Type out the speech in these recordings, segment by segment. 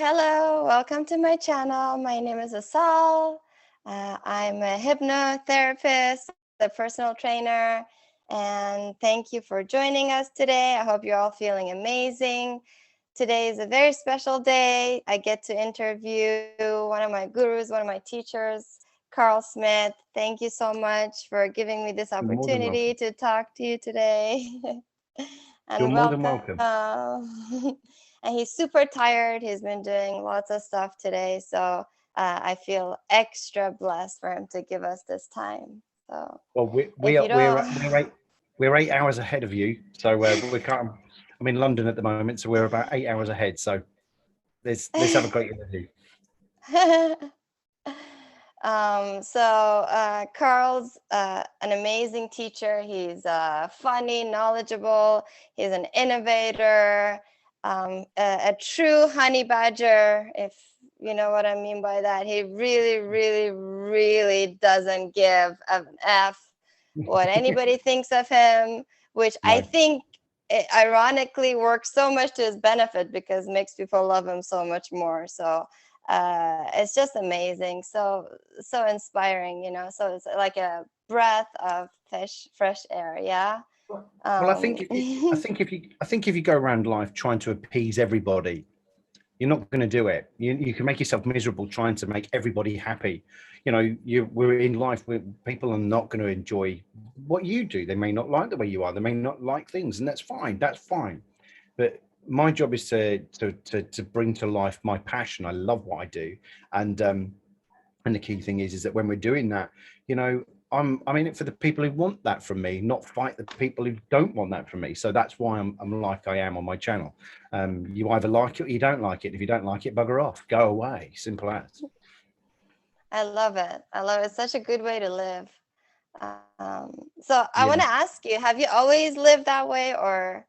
hello. Welcome to my channel. My name is Asal. I'm a hypnotherapist, a personal trainer, and thank you for joining us today. I hope you're all feeling amazing. Today is a very special day. I get to interview one of my gurus, one of my teachers, Karl Smith. Thank you so much for giving me this You're more than opportunity welcome. to talk to you today. You're And more than welcome. welcome. And he's super tired. He's been doing lots of stuff today. So I feel extra blessed for him to give us this time. So Well, we we if are you don't, we're 8 hours ahead of you. So we can't. I'm in London at the moment, so we're about 8 hours ahead. So let's have a great interview. Carl's an amazing teacher. He's funny, knowledgeable. He's an innovator, a true honey badger, if you know what I mean by that. He really, really, really doesn't give an F what anybody thinks of him, which I No. think ironically works so much to his benefit because it makes people love him so much more. So it's just amazing, so inspiring, so it's like a breath of fresh air. Yeah. Well, um I think if you go around life trying to appease everybody, you're not going to do it. You can make yourself miserable trying to make everybody happy. We're in life where people are not going to enjoy what you do. They may not like the way you are. They may not like things, and that's fine. That's fine. But my job is to bring to life my passion. I love what I do, and the key thing is that when we're doing that, I'm in it for the people who want that from me, not fight the people who don't want that from me. So that's why I'm like I am on my channel. You either like it or you don't like it. If you don't like it, bugger off, go away. Simple as. I love it. It's such a good way to live. So I want Yeah. to ask you, have you always lived that way, or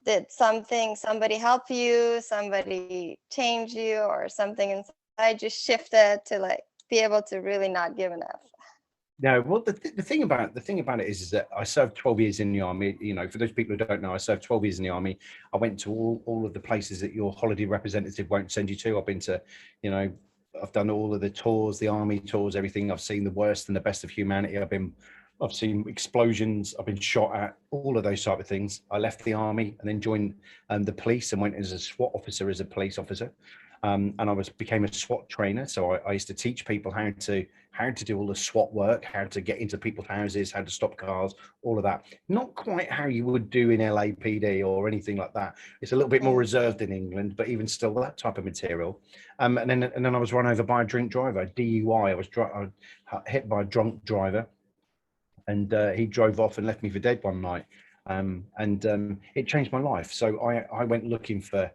did somebody help you, somebody change you, or something inside you shifted to like be able to really not give an F? No, well, the thing about it is that I served 12 years in the army. For those people who don't know, I served 12 years in the army. I went to all of the places that your holiday representative won't send you to. I've been to, you know, I've done all of the tours, the army tours, everything. I've seen the worst and the best of humanity. I've seen explosions. I've been shot at, all of those type of things. I left the army and then joined the police and went as a SWAT officer, as a police officer. And became a SWAT trainer. So I used to teach people how to do all the SWAT work, how to get into people's houses, how to stop cars, all of that. Not quite how you would do in LAPD or anything like that. It's a little bit more reserved in England, but even still, that type of material. And then I was run over by a drink driver, DUI. I was hit by a drunk driver, and he drove off and left me for dead one night. And it changed my life. So I went looking for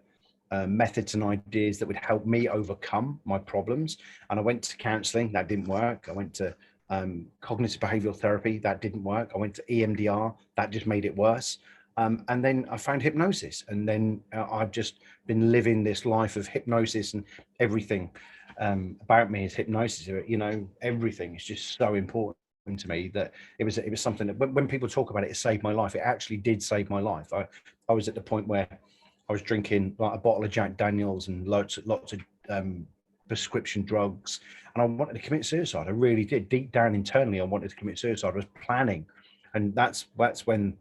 methods and ideas that would help me overcome my problems. And I went to counseling, that didn't work. I went to cognitive behavioral therapy, that didn't work. I went to EMDR, that just made it worse. And then I found hypnosis. And then I've just been living this life of hypnosis, and everything about me is hypnosis. Everything is just so important to me that it was something that when people talk about it, it saved my life. It actually did save my life. I was at the point where I was drinking like a bottle of Jack Daniels and lots of prescription drugs, and I wanted to commit suicide. I really did. Deep down internally, I wanted to commit suicide. I was planning, and that's when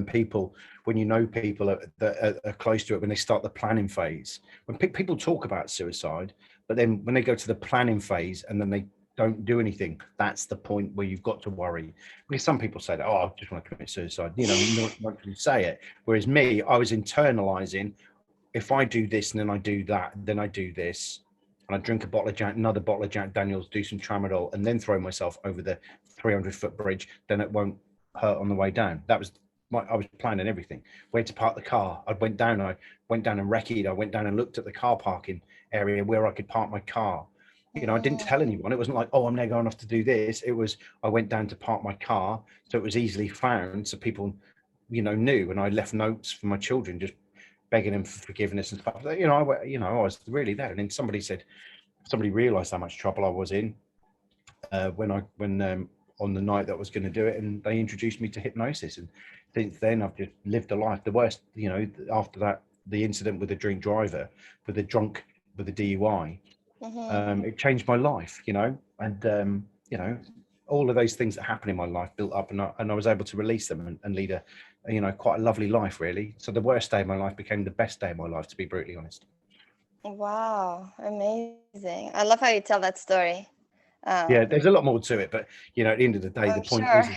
people, when you know people that are close to it, when they start the planning phase, when people talk about suicide, but then when they go to the planning phase and then they don't do anything, that's the point where you've got to worry. Because some people say that, oh, I just want to commit suicide, not really say it. Whereas me, I was internalizing, if I do this and then I do that, then I do this, and I drink another bottle of Jack Daniels, do some tramadol, and then throw myself over the 300-foot bridge, then it won't hurt on the way down. I was planning everything. Where to park the car. I went down and recce'd. I went down and looked at the car parking area where I could park my car. I didn't tell anyone. It wasn't like, oh, I'm now going off to do this. It was, I went down to park my car, so it was easily found, so people, knew. And I left notes for my children, just begging them for forgiveness and stuff. I was really there. And then somebody realised how much trouble I was in when on the night that I was going to do it, and they introduced me to hypnosis. And since then, I've just lived a life. The worst, after that the incident with the drink driver, with the DUI, Mm-hmm. it changed my life, and all of those things that happened in my life built up, and I was able to release them and lead a quite a lovely life, really. So the worst day of my life became the best day of my life, to be brutally honest. Wow, amazing. I love how you tell that story. Yeah, there's a lot more to it, but at the end of the day, the I'm point sure. is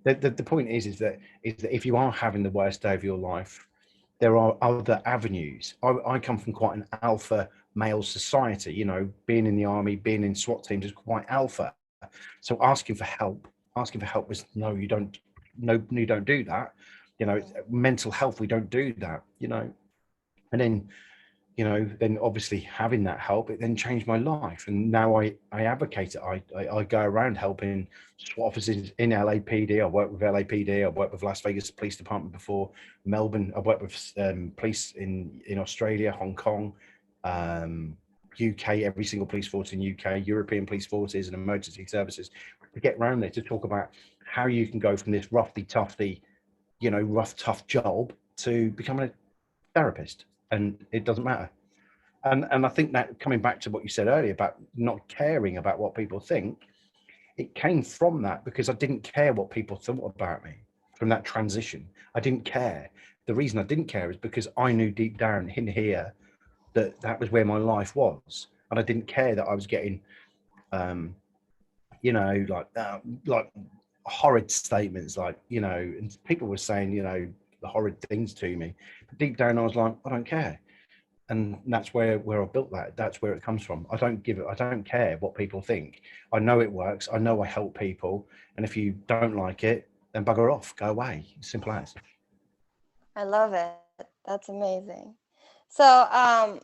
that the point is that if you are having the worst day of your life, there are other avenues. I come from quite an alpha male society, being in the army, being in SWAT teams is quite alpha. So asking for help was no, you don't, no, you don't do that. It's mental health, we don't do that. And then then obviously having that help, it then changed my life, and now I advocate it. I go around helping SWAT officers in LAPD. I work with LAPD. I worked with Las Vegas Police Department before, Melbourne. I worked with police in Australia, Hong Kong, UK. Every single police force in UK, European police forces, and emergency services, to get around there to talk about how you can go from this rough tough job to becoming a therapist, and it doesn't matter. And I think that, coming back to what you said earlier about not caring about what people think, it came from that, because I didn't care what people thought about me. From that transition, I didn't care. The reason I didn't care is because I knew deep down in here that that was where my life was, and I didn't care that I was getting like horrid statements, and people were saying horrid things to me, but deep down I was like, I don't care. And that's where I built that. That's where it comes from. I don't care what people think. I know it works. I know I help people. And if you don't like it, then bugger off, go away. Simple as. I love it. That's amazing. So,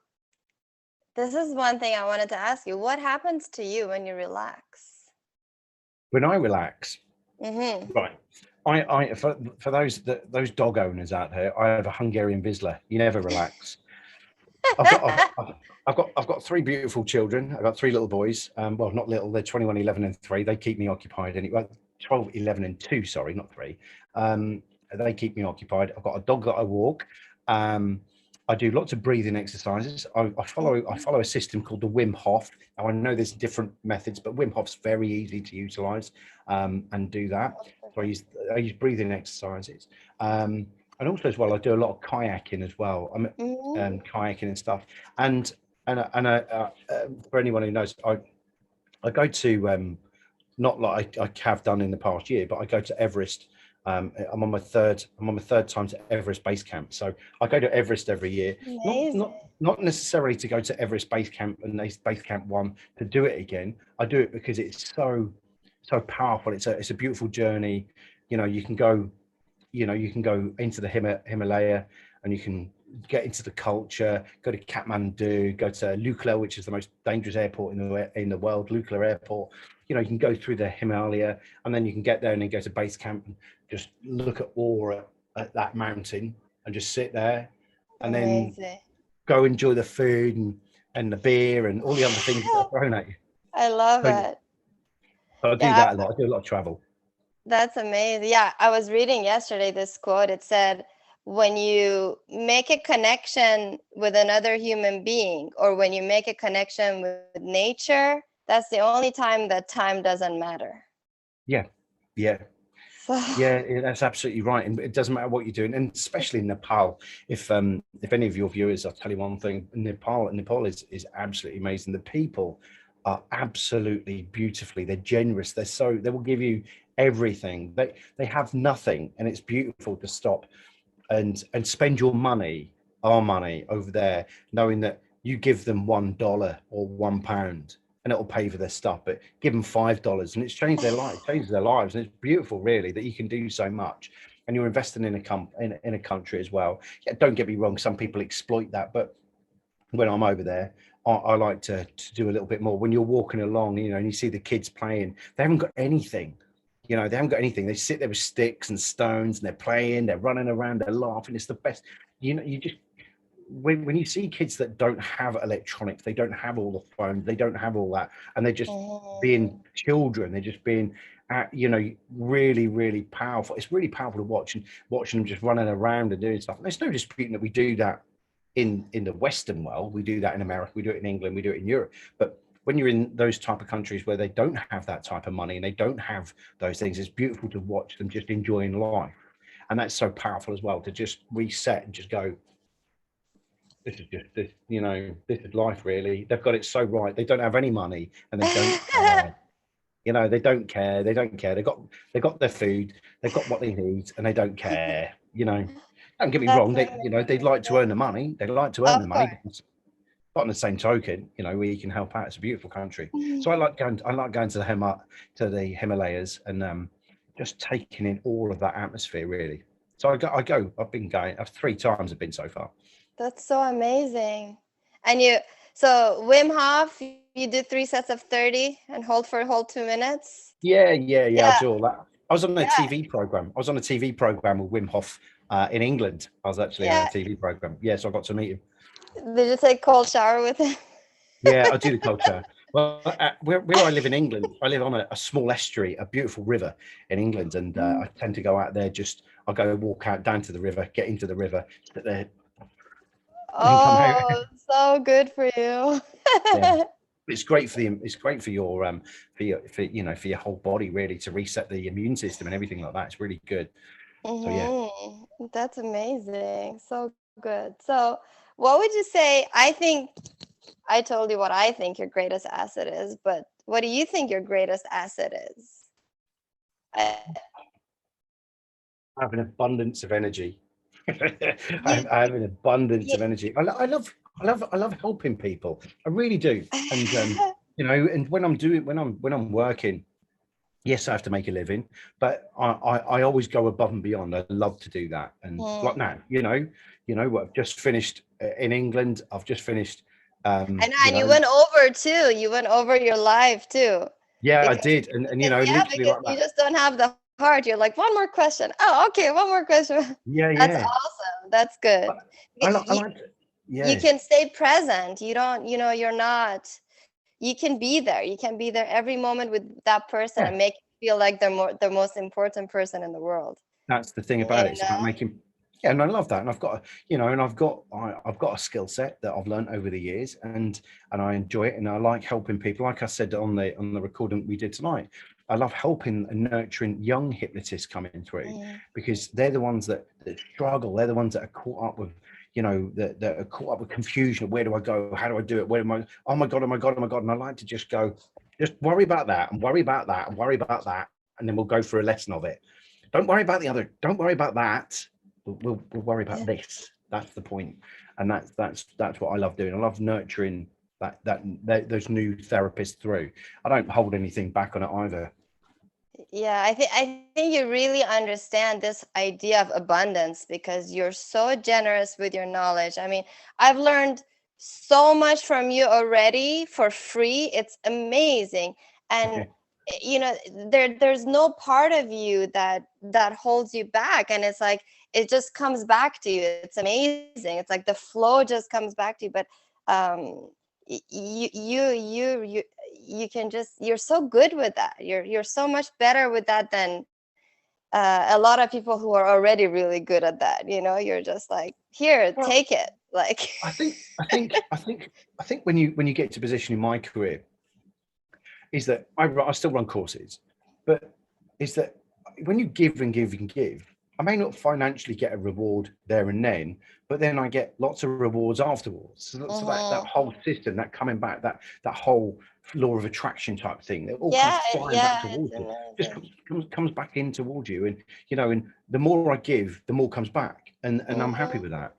this is one thing I wanted to ask you. What happens to you when you relax? When I relax, Mm-hmm. right. I for those dog owners out there, I have a Hungarian Vizsla. You never relax. I've got three beautiful children. I've got three little boys. Well, not little. They're 21, 11, and 3. They keep me occupied anyway. 12, 11, and 2. Sorry, not 3. They keep me occupied. I've got a dog that I walk. I do lots of breathing exercises. I follow a system called the Wim Hof. Now, I know there's different methods, but Wim Hof's very easy to utilize and do that. So I use breathing exercises. And also as well, I do a lot of kayaking as well. I'm Mm-hmm. kayaking and stuff. And for anyone who knows, I go to not like I have done in the past year, but I go to Everest. I'm on my third time to Everest Base Camp. So I go to Everest every year. Amazing. Not necessarily to go to Everest Base Camp and Base Camp 1 to do it again. I do it because it's so powerful. It's a beautiful journey. You can go into the Himalaya, and you can get into the culture, go to Kathmandu, go to Lukla, which is the most dangerous airport in the world, Lukla Airport. You can go through the Himalaya, and then you can get there and then go to base camp and just look at awe at that mountain and just sit there, and then Amazing. go enjoy the food and the beer and all the other things that are thrown at you. I love So, it. so I do Yeah, that a lot. I do a lot of travel. that's amazing. Yeah, I was reading yesterday this quote. It said, when you make a connection with another human being, or when you make a connection with nature, that's the only time that time doesn't matter. Yeah, yeah. So, Yeah, that's absolutely right, and it doesn't matter what you're doing, and especially in Nepal. If any of your viewers, I'll tell you one thing: Nepal is absolutely amazing. The people are absolutely beautifully. They're generous. They will give you everything. They have nothing, and it's beautiful to stop and spend your money, our money, over there, knowing that you give them $1 or £1, and it'll pay for their stuff. But give them $5, and it's changed their life, changes their lives, and it's beautiful, really, that you can do so much. And you're investing in a country as well. Yeah, don't get me wrong; some people exploit that, but when I'm over there, I like to do a little bit more. When you're walking along, and you see the kids playing, they haven't got anything. They haven't got anything. They sit there with sticks and stones, and they're playing, they're running around, they're laughing. It's the best. You just when you see kids that don't have electronics, they don't have all the phones, they don't have all that, and they're just being children. They're just being, really, really powerful. It's really powerful to watch, and watching them just running around and doing stuff. And there's no disputing that we do that in the Western world. We do that in America, we do it in England, we do it in Europe. But when you're in those type of countries where they don't have that type of money and they don't have those things, it's beautiful to watch them just enjoying life. And that's so powerful as well, to just reset and just go, this is just this, you know, this is life really. They've got it so right. They don't have any money and they don't care. You know, they don't care. They don't care. They got their food. They've got what they need, and they don't care. You know, don't get me That's wrong. They, you know, they'd like to amazing. earn the money. They'd like to earn the Of money, course. but on the same token, you know, where you can help out. It's a beautiful country. So I like going. I like going to the Himalayas and just taking in all of that atmosphere. Really. So I go. I've been going. 3 times. I've been so far. That's so amazing. And so Wim Hof, you do 3 sets of 30 and hold for a whole 2 minutes. Yeah. I Yeah, do all that. I was on a yeah, TV program. I was on a TV program with Wim Hof in England. I was actually on a yeah. TV program. Yeah, so I got to meet him. Did you take cold shower with him? Yeah, I do the culture. Well, where I live in England, I live on a small estuary, a beautiful river in England, and I tend to go out there. I'll go walk out down to the river, get into the river, sit there, and then come out. Oh, so good for you. Yeah, it's great for for your whole body really, to reset the immune system and everything like that. It's really good. So yeah. That's amazing. So good. So, what would you say? I think I told you what I think your greatest asset is, but what do you think your greatest asset is? I, I have an abundance of energy. you, I have an abundance you, of energy. I love helping people. I really do. And you know, and when I'm working, yes, I have to make a living, but I always go above and beyond. I love to do that. And like Hmm. now, you know what, I've just finished in England. I've just finished I know, you and you know, went over too. You went over your life too, yeah, I because did. And you because know, yeah, literally because like you that. just don't have the heart. You're like, one more question. Oh, okay, one more question. Yeah, That's yeah. awesome. That's good. I You, like you yeah. can stay present. You don't, you're not. You can be there. You can be there every moment with that person Yeah. and make it feel like they're the most important person in the world. That's the thing You about it. It's about making, yeah, and I love that. And I've got, you know, and I've got a skill set that I've learned over the years, and I enjoy it, and I like helping people. Like I said on the recording we did tonight, I love helping and nurturing young hypnotists coming through, Mm, because they're the ones that struggle. They're the ones that are caught up with, you know, that are caught up with confusion. Where do I go? How do I do it? Where am I? Oh my god! Oh my god! Oh my god! And I like to just go, just worry about that, and worry about that, and worry about that, and then we'll go through a lesson of it. Don't worry about the other. Don't worry about that. We'll worry about yeah. this. That's the point, and that's what I love doing. I love nurturing those new therapists through. I don't hold anything back on it either. Yeah, I think you really understand this idea of abundance because you're so generous with your knowledge. I mean, I've learned so much from you already for free. It's amazing. And there's no part of you that holds you back, and it's like it just comes back to you. It's amazing. It's like the flow just comes back to you. But you can just, you're so good with that. You're so much better with that than a lot of people who are already really good at that. You're just like, here, Well, take it, like. I think when you get to a position in my career, is that I still run courses, but is that when you give and give and give, I may not financially get a reward there and then, but then I get lots of rewards afterwards. So that Mhm. whole system, that coming back, that whole law of attraction type thing, it all comes Yeah, flying back yeah, it's towards you. Just amazing. comes back in towards you, and and the more I give, the more comes back, and I'm happy Mhm. with that.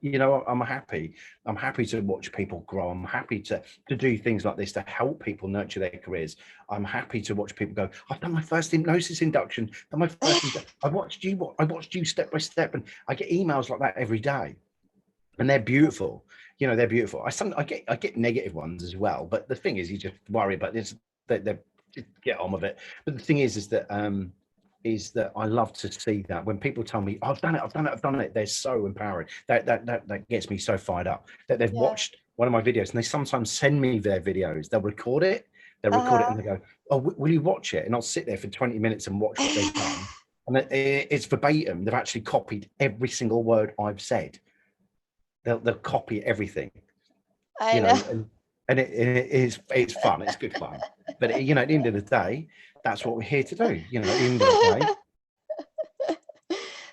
I'm happy to watch people grow. I'm happy to do things like this to help people nurture their careers. I'm happy to watch people go, I've done my first hypnosis induction, done my first I watched you step by step, and I get emails like that every day, and they're beautiful. They're beautiful. I get negative ones as well, but the thing is, you just worry about this. They just get on with it. But the thing is that I love to see that when people tell me, I've done it, I've done it, I've done it. They're so empowering. That gets me so fired up that they've Yeah. watched one of my videos, and they sometimes send me their videos. They'll record it, Uh-huh. and they go, oh, will you watch it? And I'll sit there for 20 minutes and watch what they've done. And it's verbatim. They've actually copied every single word I've said. they'll copy everything, I you know. know, and it's fun, it's good fun. But you know, at the end of the day, that's what we're here to do. You know, at the end of the day,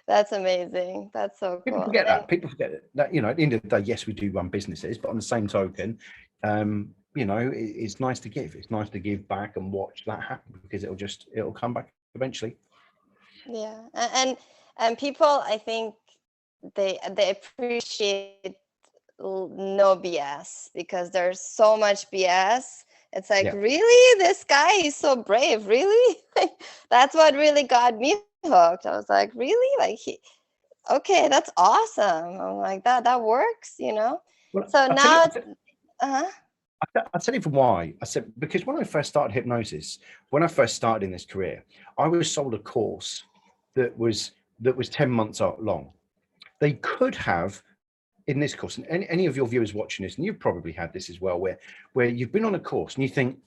That's amazing. That's so people cool. forget that. People forget that, you know, at the end of the day, yes, we do run businesses, but on the same token, you know, it's nice to give. It's nice to give back and watch that happen, because it'll come back eventually. Yeah. And people, I think they appreciate no BS, because there's so much BS. It's like, Yeah. really? This guy is so brave, really? Like, that's what really got me hooked. I was like, really? Like, okay, that's awesome. I'm like, that works, you know? Well, So I'll tell you, now, uh-huh. I'll tell you for why. I said, because when I first started hypnosis, when I first started in this career, I was sold a course that was 10 months long. They could have, in this course, and any of your viewers watching this, and you've probably had this as well, where you've been on a course and you think,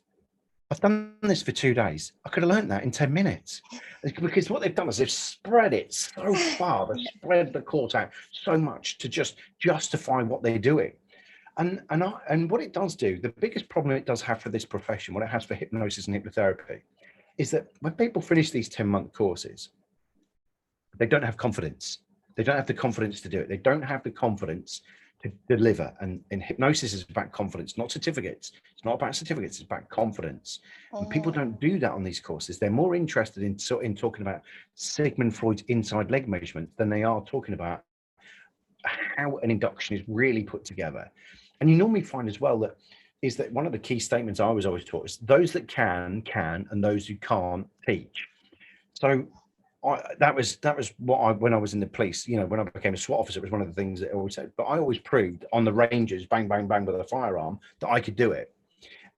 I've done this for 2 days. I could have learned that in 10 minutes. Because what they've done is they've spread it so far, they've spread the course out so much to just justify what they're doing. And what it does do, the biggest problem it does have for this profession, what it has for hypnosis and hypnotherapy, is that when people finish these 10-month courses, they don't have confidence. They don't have the confidence to do it. They don't have the confidence to deliver. And hypnosis is about confidence, not certificates. It's not about certificates. It's about confidence. And people Mhm. don't do that on these courses. They're more interested in talking about Sigmund Freud's inside leg measurement than they are talking about how an induction is really put together. And you normally find as well that one of the key statements I was always taught is those that can, and those who can't, teach. So that was what when I was in the police, you know, when I became a SWAT officer, it was one of the things that I always said. But I always proved on the ranges, bang, bang, bang, with a firearm, that I could do it.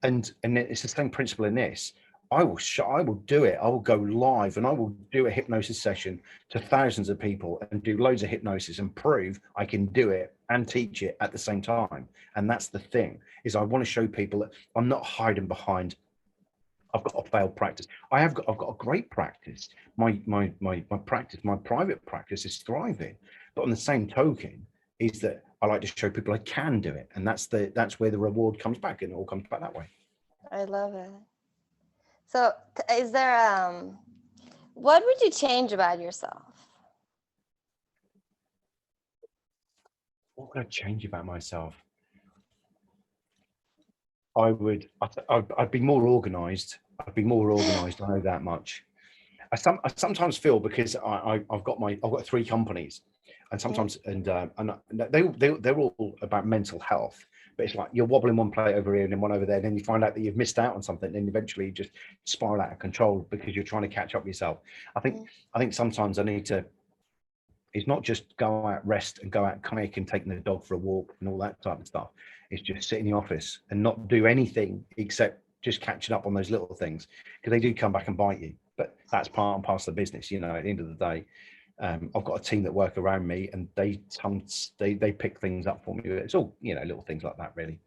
And it's the same principle in this. I will do it. I will go live and I will do a hypnosis session to thousands of people and do loads of hypnosis and prove I can do it and teach it at the same time. And that's the thing, is I want to show people that I'm not hiding behind, I've got a failed practice. I've got a great practice. My practice, my private practice is thriving. But on the same token, is that I like to show people I can do it. And that's where the reward comes back, and it all comes back that way. I love it. So is there, what would you change about yourself? What would I change about myself? I'd be more organized. I'd be more organized. I know that much. I sometimes feel, because I've got 3 companies, and Mm. sometimes and they're all about mental health. But it's like you're wobbling one plate over here and then one over there, and then you find out that you've missed out on something, and then eventually you just spiral out of control because you're trying to catch up yourself. I think Mm. I think sometimes I need to. It's not just go out, rest, and go out kayak and taking the dog for a walk and all that type of stuff. It's just sit in the office and not do anything except just catching up on those little things, because they do come back and bite you. But that's part and parcel of the business. You know, at the end of the day, I've got a team that work around me, and they pick things up for me. It's all, you know, little things like that, really.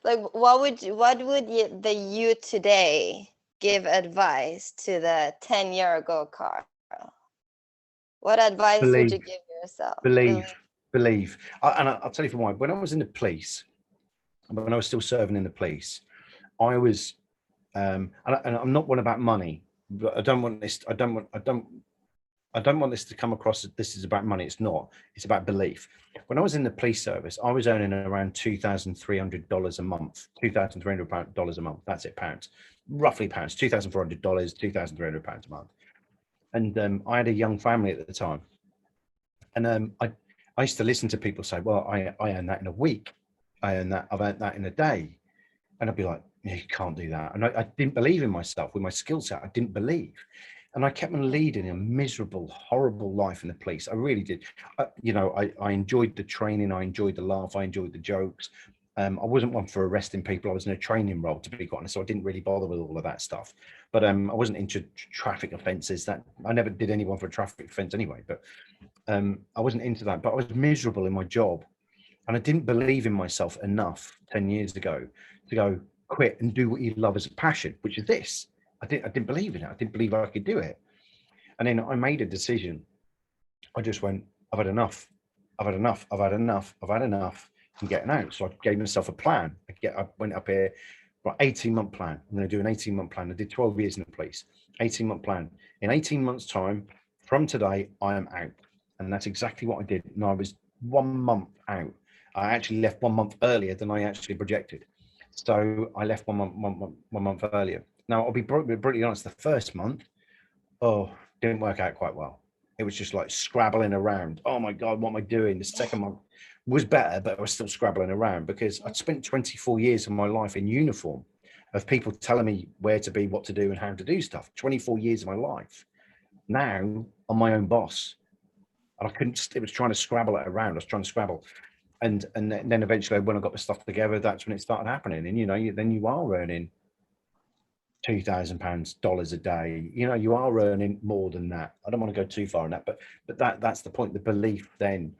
Like, what would the you today give advice to the 10-year ago Karl? What advice would you Believe, give yourself? believe. I'll tell you for why. When I was in the police, when I was still serving in the police, I was, and I'm not one about money, but I don't want this. I don't want this to come across that this is about money. It's not. It's about belief. When I was in the police service, I was earning around $2,300 a month, $2,300 a month. That's it, pounds, roughly pounds, $2,400, £2,300 a month. And I had a young family at the time, and I used to listen to people say, "Well, I earn that in a week. I've earned that in a day," and I'd be like, "Yeah, you can't do that." And I didn't believe in myself with my skill set. I didn't believe. And I kept on leading a miserable, horrible life in the police. I really did. You know, I enjoyed the training. I enjoyed the laugh. I enjoyed the jokes. I wasn't one for arresting people. I was in a training role, to be quite honest. So I didn't really bother with all of that stuff. But I wasn't into traffic offences. That I never did anyone for a traffic offence anyway. But I wasn't into that. But I was miserable in my job, and I didn't believe in myself enough 10 years ago to go quit and do what you love as a passion, which is this. I didn't believe in it. I didn't believe I could do it. And then I made a decision. I just went, I've had enough. I've had enough. I've had enough. I've had enough. I'm getting out. So I gave myself a plan. I went up here, right, 18-month plan. I'm going to do an 18-month plan. I did 12 years in the police. 18-month plan. In 18 months' time, from today, I am out. And that's exactly what I did. And I was 1 month out. I actually left 1 month earlier than I actually projected. So I left 1 month earlier. Now, I'll be brutally honest, the first month, didn't work out quite well. It was just like scrabbling around. Oh my God, what am I doing? The second month was better, but I was still scrabbling around because I'd spent 24 years of my life in uniform of people telling me where to be, what to do, and how to do stuff. 24 years of my life. Now I'm my own boss. And I couldn't, it was trying to scrabble it around. I was trying to scrabble. And then eventually when I got the stuff together, that's when it started happening. And, you know, then you are earning $2,000 a day. You know, you are earning more than that. I don't want to go too far on that, but that's the point. The belief then,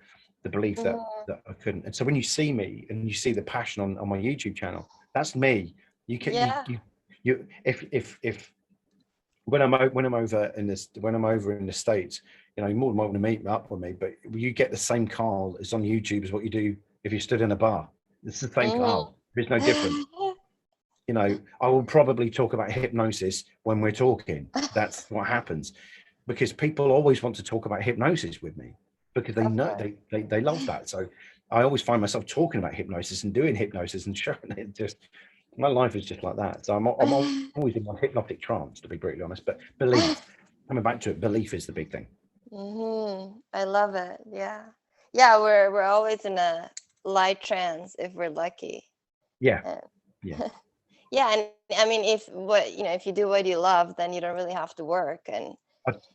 the belief that I couldn't. And so when you see me and you see the passion on my YouTube channel, that's me. You can you if when I'm over in the States, you know, you're more than welcome to meet up with me, but you get the same Karl as on YouTube as what you do if you stood in a bar. It's the same Karl. There's no difference. You know, I will probably talk about hypnosis when we're talking. That's what happens, because people always want to talk about hypnosis with me because they know they love that. So I always find myself talking about hypnosis and doing hypnosis and showing it. Just my life is just like that. So I'm always in my hypnotic trance, to be brutally honest. But belief, coming back to it, belief is the big thing. I love it. Yeah, we're always in a light trance if we're lucky. Yeah. Yeah, and I mean, if you do what you love, then you don't really have to work. And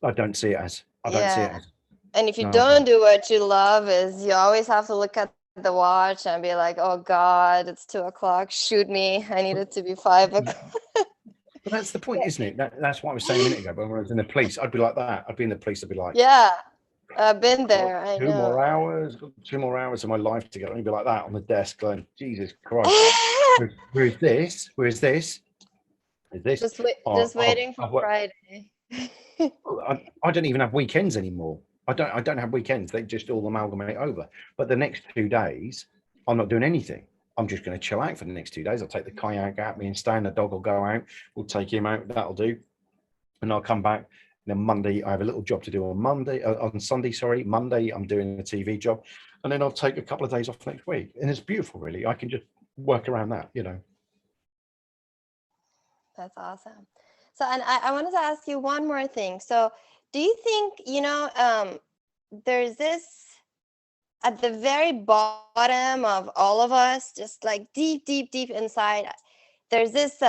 I don't see it as. I don't see it as. And if you don't do what you love, is you always have to look at the watch and be like, oh God, it's 2:00. Shoot me. I need it to be 5:00. But that's the point, isn't it? That's what I was saying a minute ago. When I was in the police, I'd be like that. I'd be in the police. I'd be like, yeah, I've been there. I know. 2 more hours of my life to go. I'd be like that on the desk, going, Jesus Christ, where's this? Where's this? Is this? Just waiting for Friday. I don't even have weekends anymore. I don't have weekends. They just all amalgamate over. But the next 2 days, I'm not doing anything. I'm just going to chill out for the next 2 days. I'll take the kayak out, me and Stan, the dog will go out. We'll take him out. That'll do. And I'll come back. And then Monday, I have a little job to do on Sunday, sorry. Monday, I'm doing a TV job. And then I'll take a couple of days off next week. And it's beautiful, really. I can just work around that, you know. That's awesome. So, and I wanted to ask you one more thing. So, do you think, there's this at the very bottom of all of us, just like deep, deep, deep inside, there's this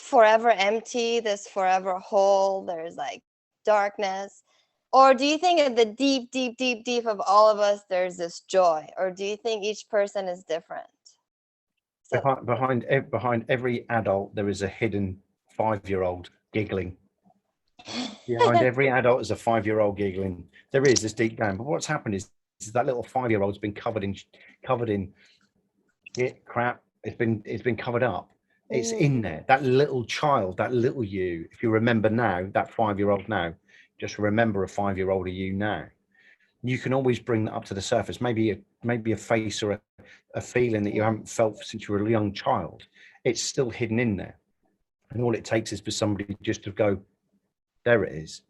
forever empty, this forever hole, there's like darkness? Or do you think at the deep, deep, deep, deep of all of us, there's this joy? Or do you think each person is different? So, behind every adult, there is a hidden 5-year-old giggling. Behind every adult is a 5-year-old giggling. There is this deep down. But what's happened is that little 5-year-old's been covered in shit, crap. It's been covered up. It's in there. That little child, that little you. If you remember now, that 5-year-old now, just remember a 5-year-old of you now. You can always bring that up to the surface. Maybe a face or a feeling that you haven't felt since you were a young child. It's still hidden in there. And all it takes is for somebody just to go, there it is.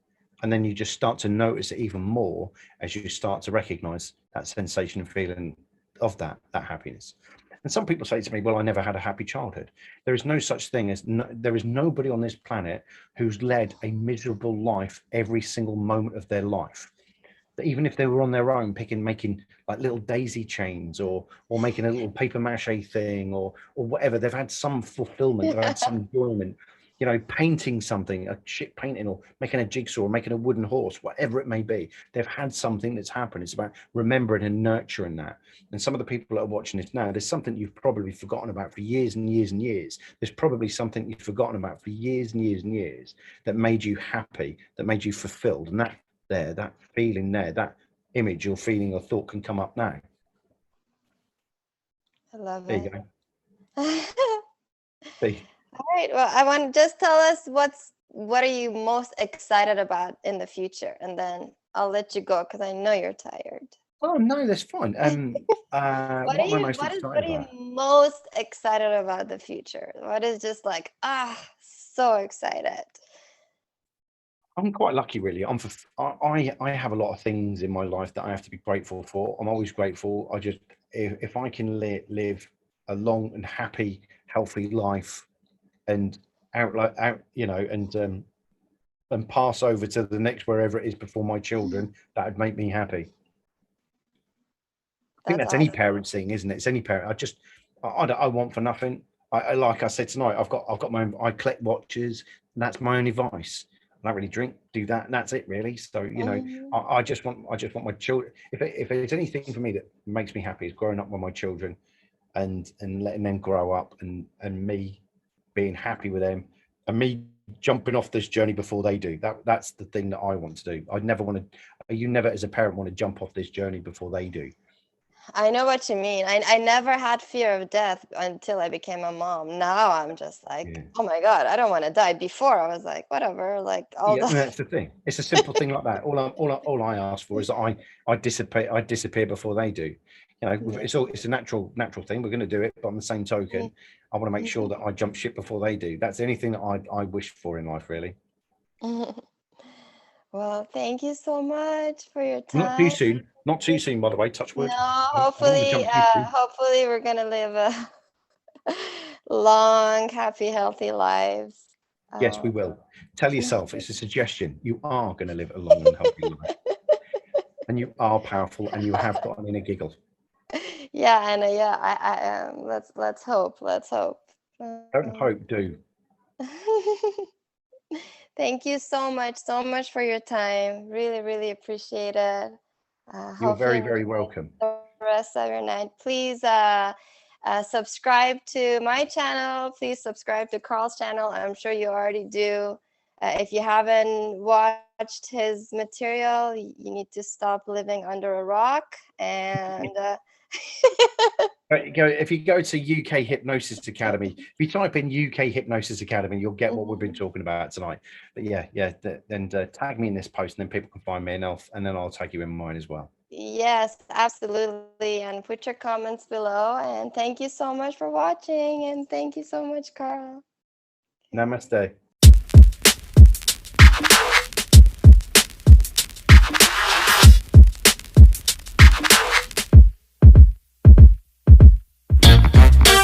And then you just start to notice it even more as you start to recognize that sensation and feeling of that happiness. And some people say to me, well, I never had a happy childhood. There is no such thing as, there is nobody on this planet who's led a miserable life every single moment of their life. That even if they were on their own, making like little daisy chains or making a little paper mache thing or whatever, they've had some fulfillment, they've had some enjoyment, you know, painting something, a shit painting, or making a jigsaw, or making a wooden horse, whatever it may be. They've had something that's happened. It's about remembering and nurturing that. And some of the people that are watching this now, there's something you've probably forgotten about for years and years and years. There's probably something you've forgotten about for years and years and years that made you happy, that made you fulfilled. And that feeling there, that image or feeling or thought can come up now. I love there it. You go. See? All right. Well, I want to just tell us what are you most excited about in the future, and then I'll let you go because I know you're tired. Oh no, that's fine. What am I most What excited are you about? most excited about the future? What is just like, so excited? I'm quite lucky, really. I have a lot of things in my life that I have to be grateful for. I'm always grateful. I just, if I can live a long and happy, healthy life, and out, and pass over to the next wherever it is before my children, that would make me happy. I think That's that's any awesome. parent's thing, isn't it? It's any parent. I want for nothing. Like I said tonight, I've got my own, I collect watches, and that's my only vice. I don't really drink, do that, and that's it really. So Mhm. I just want my children. If there's anything for me that makes me happy is growing up with my children, and letting them grow up, and me being happy with them, and me jumping off this journey before they do. That's the thing that I want to do. I'd never want to. You never, as a parent, want to jump off this journey before they do. I know what you mean. I never had fear of death until I became a mom. Now I'm just like, Yeah. oh my God, I don't want to die. Before I was like, whatever, like all Yeah, the and that's the thing. It's a simple thing like that. All I ask for is that I disappear before they do. It's a natural thing. We're going to do it, but on the same token, I want to make sure that I jump ship before they do. That's the only thing that I wish for in life, really. Well, thank you so much for your Not too time. soon. Not too soon, by the way. Touch No, wood. I don't want to jump too soon. hopefully we're gonna live a long, happy, healthy lives. Yes, we Um, will. Tell yourself it's a suggestion. You are going to live a long and healthy life, and you are powerful, and you have got an inner giggle. yeah, and yeah, let's hope. Let's hope. Don't hope, do. Thank you so much for your time. Really, really appreciate it. You're Hopefully very, enjoy very welcome. the rest of your night. Please subscribe to my channel. Please subscribe to Carl's channel. I'm sure you already do. If you haven't watched his material, you need to stop living under a rock. And If you go to UK Hypnosis Academy, if you type in UK Hypnosis Academy, you'll get what we've been talking about tonight. But then tag me in this post, and then people can find me, and then I'll tag you in mine as well. yes, absolutely. And put your comments below. And thank you so much for watching. And thank you so much, Carl. Okay. Namaste.